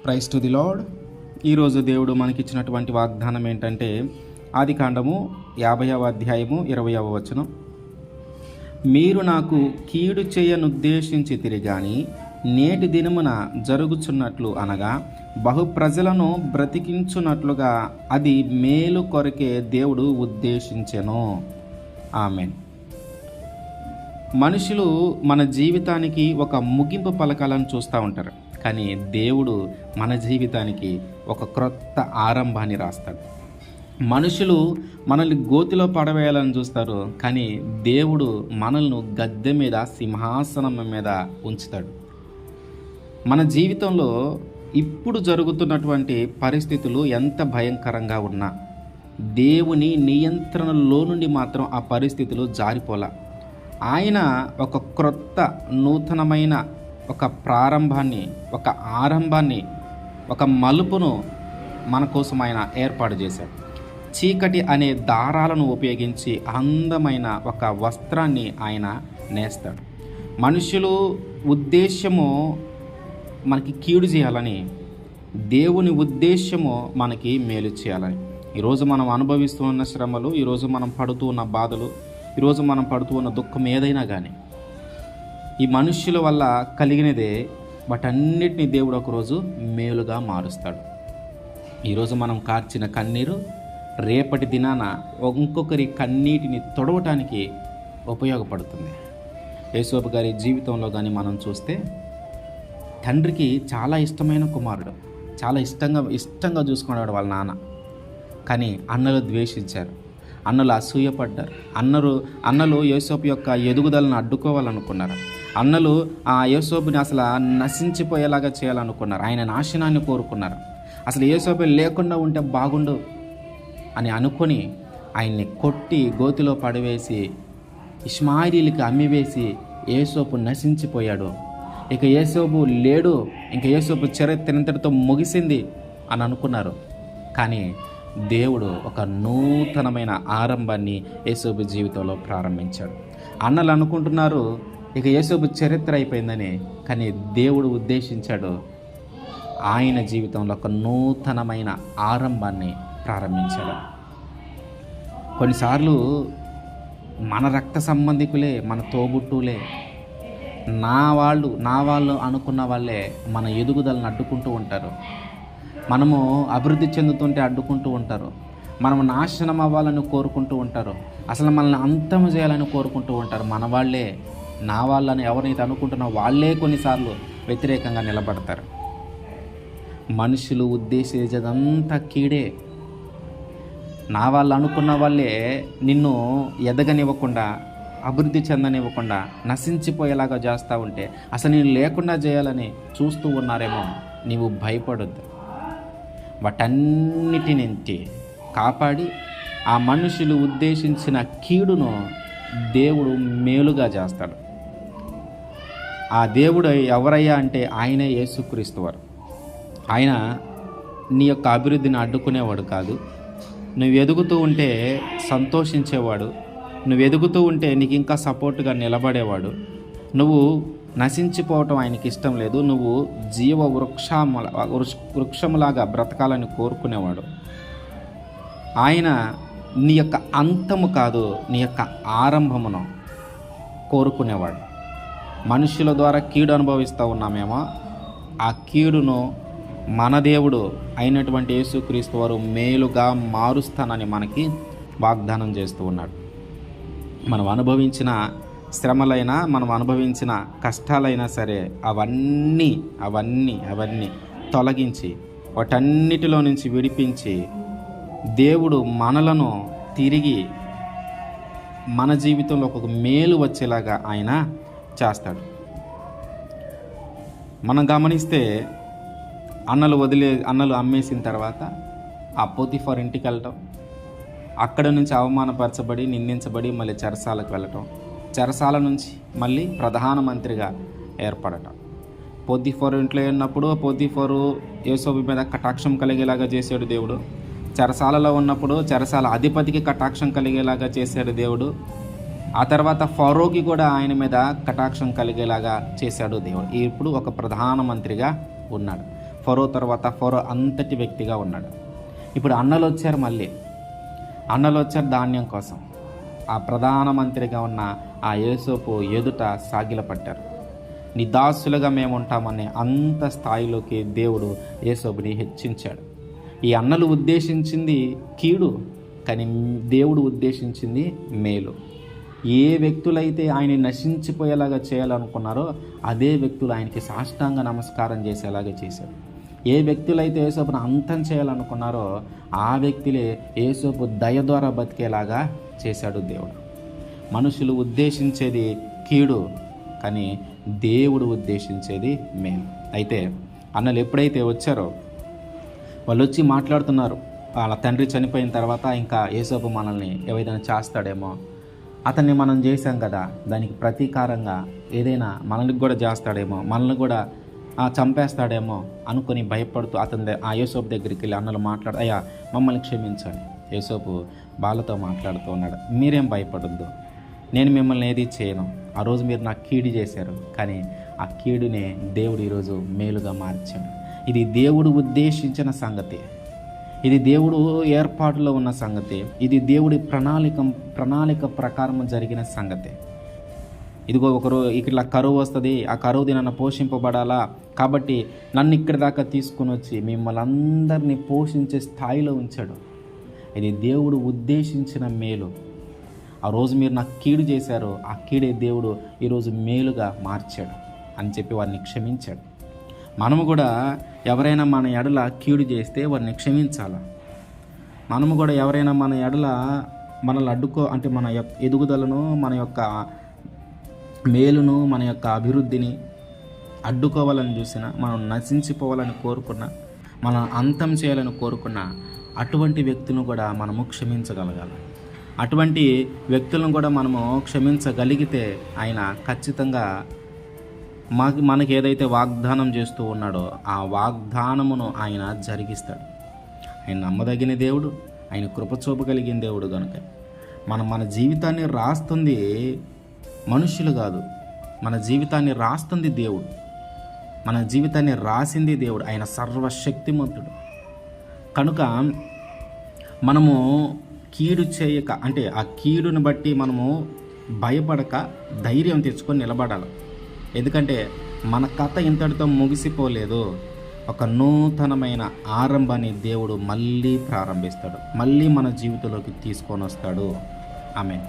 Praise to the lord. ఈరోజు దేవుడు మనకిచ్చినటువంటి వాగ్దానం ఏంటంటే ఆదికాండము 50వ అధ్యాయము 20వ వచనం. మీరు నాకు కీడు చేయనుద్దేశించితిరి గాని నేటి దినమున జరుగుచున్నట్లు అనగా బహు ప్రజలను బ్రతికించున్నట్లుగా అది మేలు కొరకే దేవుడు ఉద్దేశించెను. ఆమేన్. మనుషులు మన జీవితానికి ఒక ముగింపు పలకాలను చూస్తూ ఉంటారు, కానీ దేవుడు మన జీవితానికి ఒక క్రొత్త ఆరంభాన్ని రాస్తాడు. మనుషులు మనల్ని గోతిలో పడవేయాలని చూస్తారు, కానీ దేవుడు మనల్ని గద్దె మీద సింహాసనం మీద ఉంచుతాడు. మన జీవితంలో ఇప్పుడు జరుగుతున్నటువంటి పరిస్థితులు ఎంత భయంకరంగా ఉన్నా దేవుని నియంత్రణలో నుండి మాత్రం ఆ పరిస్థితులు జారిపోలా. ఆయన ఒక క్రొత్త నూతనమైన ఒక ప్రారంభాన్ని, ఒక ఆరంభాన్ని, ఒక మలుపును మన కోసం ఆయన ఏర్పాటు చేశాడు. చీకటి అనే దారాలను ఉపయోగించి అందమైన ఒక వస్త్రాన్ని ఆయన నేస్తాడు. మనుషులు ఉద్దేశము మనకి కీడు చేయాలని, దేవుని ఉద్దేశము మనకి మేలు చేయాలని. ఈరోజు మనం అనుభవిస్తూ ఉన్న శ్రమలు, ఈరోజు మనం పడుతూ ఉన్న బాధలు, ఈరోజు మనం పడుతూ ఉన్న దుఃఖం ఏదైనా కానీ ఈ మనుష్యుల వల్ల కలిగినదే. వాటన్నిటిని దేవుడు ఒకరోజు మేలుగా మారుస్తాడు. ఈరోజు మనం కార్చిన కన్నీరు రేపటి దినాన ఇంకొకరి కన్నీటిని తొడవటానికి ఉపయోగపడుతుంది. యేసోపు గారి జీవితంలో కానీ మనం చూస్తే తండ్రికి చాలా ఇష్టమైన కుమారుడు, చాలా ఇష్టంగా చూసుకున్నాడు వాళ్ళ నాన్న. కానీ అన్నలు ద్వేషించారు, అన్నలు అసూయపడ్డారు. అన్నలు యోసేపు యొక్క ఎదుగుదలను అడ్డుకోవాలనుకున్నారు. అన్నలు ఆ యోసేపుని అసలు నశించిపోయేలాగా చేయాలనుకున్నారు. ఆయన నాశనాన్ని కోరుకున్నారు. అసలు యోసేపు లేకుండా ఉంటే బాగుండు అని అనుకొని ఆయన్ని కొట్టి గోతిలో పడవేసి ఇష్మాయిలీలకి అమ్మివేసి యోసేపు నశించిపోయాడు. ఇక యోసేపు లేడు, ఇంక యోసేపు చరిత్ర ఇంతటితో ముగిసింది అని అనుకున్నారు. కానీ దేవుడు ఒక నూతనమైన ఆరంభాన్ని యేసోబు జీవితంలో ప్రారంభించాడు. అన్నలు అనుకుంటున్నారు ఇక యేసోబు చరిత్ర అయిపోయిందని, కానీ దేవుడు ఉద్దేశించాడు ఆయన జీవితంలో ఒక నూతనమైన ఆరంభాన్ని ప్రారంభించాడు. కొన్నిసార్లు మన రక్త సంబంధికులే, మన తోబుట్టులే, నా వాళ్ళు అనుకున్న వాళ్ళే మన ఎదుగుదలను అడ్డుకుంటూ ఉంటారు. మనము అభివృద్ధి చెందుతుంటే అడ్డుకుంటూ ఉంటారు. మనము నాశనం అవ్వాలని కోరుకుంటూ ఉంటారు. అసలు మనల్ని అంతం చేయాలని కోరుకుంటూ ఉంటారు. మన వాళ్ళే, నా వాళ్ళని ఎవరైతే అనుకుంటున్నా వాళ్ళే కొన్నిసార్లు వ్యతిరేకంగా నిలబడతారు. మనుషులు ఉద్దేశించేదంతా కీడే. నా వాళ్ళు అనుకున్న వాళ్ళే నిన్ను ఎదగనివ్వకుండా, అభివృద్ధి చెందనివ్వకుండా, నశించిపోయేలాగా చేస్తూ ఉంటే అసలు నేను లేకుండా చేయాలని చూస్తూ ఉన్నారేమో. నీవు భయపడొద్దు. వాటన్నిటి నుంచి కాపాడి ఆ మనుషులు ఉద్దేశించిన కీడును దేవుడు మేలుగా చేస్తాడు. ఆ దేవుడు ఎవరయ్యా అంటే ఆయనే యేసుక్రీస్తు వారు. ఆయన నీ యొక్క అభివృద్ధిని అడ్డుకునేవాడు కాదు. నువ్వు ఎదుగుతూ ఉంటే సంతోషించేవాడు. నువ్వు ఎదుగుతూ ఉంటే నీకు ఇంకా సపోర్ట్గా నిలబడేవాడు. నువ్వు నశించిపోవటం ఆయనకి ఇష్టం లేదు. నువ్వు జీవ వృక్షములాగా బ్రతకాలని కోరుకునేవాడు. ఆయన నీ యొక్క అంతము కాదు, నీ యొక్క ఆరంభమును కోరుకునేవాడు. మనుషుల ద్వారా కీడు అనుభవిస్తూ ఉన్నామేమో, ఆ కీడును మన దేవుడు అయినటువంటి యేసుక్రీస్తు వారు మేలుగా మారుస్తానని మనకి వాగ్దానం చేస్తూ ఉన్నాడు. మనం అనుభవించిన శ్రమలైనా, మనం అనుభవించిన కష్టాలైనా సరే అవన్నీ తొలగించి వాటన్నిటిలో నుంచి విడిపించి దేవుడు మనలను తిరిగి మన జీవితంలో ఒక మేలు వచ్చేలాగా ఆయన చేస్తాడు. మనం గమనిస్తే అన్నలు అమ్మేసిన తర్వాత ఆ పోతీఫర్ ఇంటికి వెళ్ళటం, అక్కడ నుంచి అవమానపరచబడి నిందించబడి మళ్ళీ చెరసాలకు వెళ్ళటం, చెరసాల నుంచి మళ్ళీ ప్రధానమంత్రిగా ఏర్పడటం. పోతీఫరు ఇంట్లో ఉన్నప్పుడు పోతీఫరు యోసేపు మీద కటాక్షం కలిగేలాగా చేశాడు దేవుడు. చెరసాలలో ఉన్నప్పుడు చెరసాల అధిపతికి కటాక్షం కలిగేలాగా చేశాడు దేవుడు. ఆ తర్వాత ఫరోకి కూడా ఆయన మీద కటాక్షం కలిగేలాగా చేశాడు దేవుడు. ఇప్పుడు ఒక ప్రధానమంత్రిగా ఉన్నాడు. ఫరో తర్వాత ఫరో అంతటి వ్యక్తిగా ఉన్నాడు. ఇప్పుడు అన్నలు వచ్చారు, మళ్ళీ అన్నలు వచ్చారు ధాన్యం కోసం. ఆ ప్రధానమంత్రిగా ఉన్న ఆ యోసేపు ఎదుట సాగిలపడ్డారు. నీ దాసులుగా మేము ఉంటామని అంత స్థాయిలోకి దేవుడు యోసేపుని హెచ్చించాడు. ఈ అన్నలు ఉద్దేశించింది కీడు, కానీ దేవుడు ఉద్దేశించింది మేలు. ఏ వ్యక్తులైతే ఆయన నశించిపోయేలాగా చేయాలనుకున్నారో అదే వ్యక్తులు ఆయనకి సాష్టాంగ నమస్కారం చేసేలాగా చేశారు. ఏ వ్యక్తులైతే యోసేపును అంతం చేయాలనుకున్నారో ఆ వ్యక్తులే యోసేపు దయ ద్వారా బతికేలాగా చేశాడు దేవుడు. మనుషులు ఉద్దేశించేది కీడు, కానీ దేవుడు ఉద్దేశించేది మేలు. అయితే అన్నలు ఎప్పుడైతే వచ్చారో వాళ్ళు వచ్చి మాట్లాడుతున్నారు, వాళ్ళ తండ్రి చనిపోయిన తర్వాత ఇంకా యోసేపు మనల్ని ఏదైనా చేస్తాడేమో, అతన్ని మనం చేశాం కదా, దానికి ప్రతీకారంగా ఏదైనా మనల్ని కూడా చేస్తాడేమో, మనల్ని కూడా చంపేస్తాడేమో అనుకొని భయపడుతూ ఆ యోసేపు దగ్గరికి వెళ్ళి అన్నలు అయ్యా మమ్మల్ని క్షమించండి. యోసేపు వాళ్ళతో మాట్లాడుతూ ఉన్నాడు, మీరేం భయపడొద్దు, నేను మిమ్మల్ని ఏది చేయను. ఆ రోజు మీరు నాకు కీడు చేశారు, కానీ ఆ కీడునే దేవుడు ఈరోజు మేలుగా మార్చాడు. ఇది దేవుడు ఉద్దేశించిన సంగతి, ఇది దేవుడు ఏర్పాటులో ఉన్న సంగతి, ఇది దేవుడి ప్రణాళిక ప్రకారం జరిగిన సంగతి. ఇదిగో ఒకరు ఇట్లా కరువు వస్తుంది, ఆ కరువుది నన్ను పోషింపబడాలా, కాబట్టి నన్ను ఇక్కడి దాకా తీసుకుని వచ్చి మిమ్మల్ని అందరినీ పోషించే స్థాయిలో ఉంచాడు. ఇది దేవుడు ఉద్దేశించిన మేలు. ఆ రోజు మీరు నాకు కీడు చేశారు, ఆ కీడే దేవుడు ఈరోజు మేలుగా మార్చాడు అని చెప్పి వారిని క్షమించాడు. మనము కూడా ఎవరైనా మన ఎడల కీడు చేస్తే వారిని క్షమించాలి. మనము కూడా ఎవరైనా మన ఎడల మనల్ని అంటే మన యొక్క ఎదుగుదలను, మన యొక్క మేలును, మన యొక్క అభివృద్ధిని అడ్డుకోవాలని చూసినా, మనం నశించిపోవాలని కోరుకున్నా, మనం అంతం చేయాలని కోరుకున్నా, అటువంటి వ్యక్తులను కూడా మనము క్షమించగలగాలి. అటువంటి వ్యక్తులను కూడా మనము క్షమించగలిగితే ఆయన ఖచ్చితంగా మనకి ఏదైతే వాగ్దానం చేస్తూ ఉన్నాడో ఆ వాగ్దానమును ఆయన జరిగిస్తాడు. ఆయన నమ్మదగిన దేవుడు, ఆయన కృప చూపగలిగిన దేవుడు కనుక మన జీవితాన్ని రాస్తుంది మనుషులు కాదు, మన జీవితాన్ని రాస్తుంది దేవుడు. మన జీవితాన్ని రాసింది దేవుడు. ఆయన సర్వశక్తిమంతుడు కనుక మనము కీడు చేయక, అంటే ఆ కీడుని బట్టి మనము భయపడక ధైర్యం తెచ్చుకొని నిలబడాలి. ఎందుకంటే మన కథ ఇంతటితో ముగిసిపోలేదు. ఒక నూతనమైన ఆరంభాన్ని దేవుడు మళ్ళీ ప్రారంభిస్తాడు, మళ్ళీ మన జీవితంలోకి తీసుకొని వస్తాడు. ఆమేన్.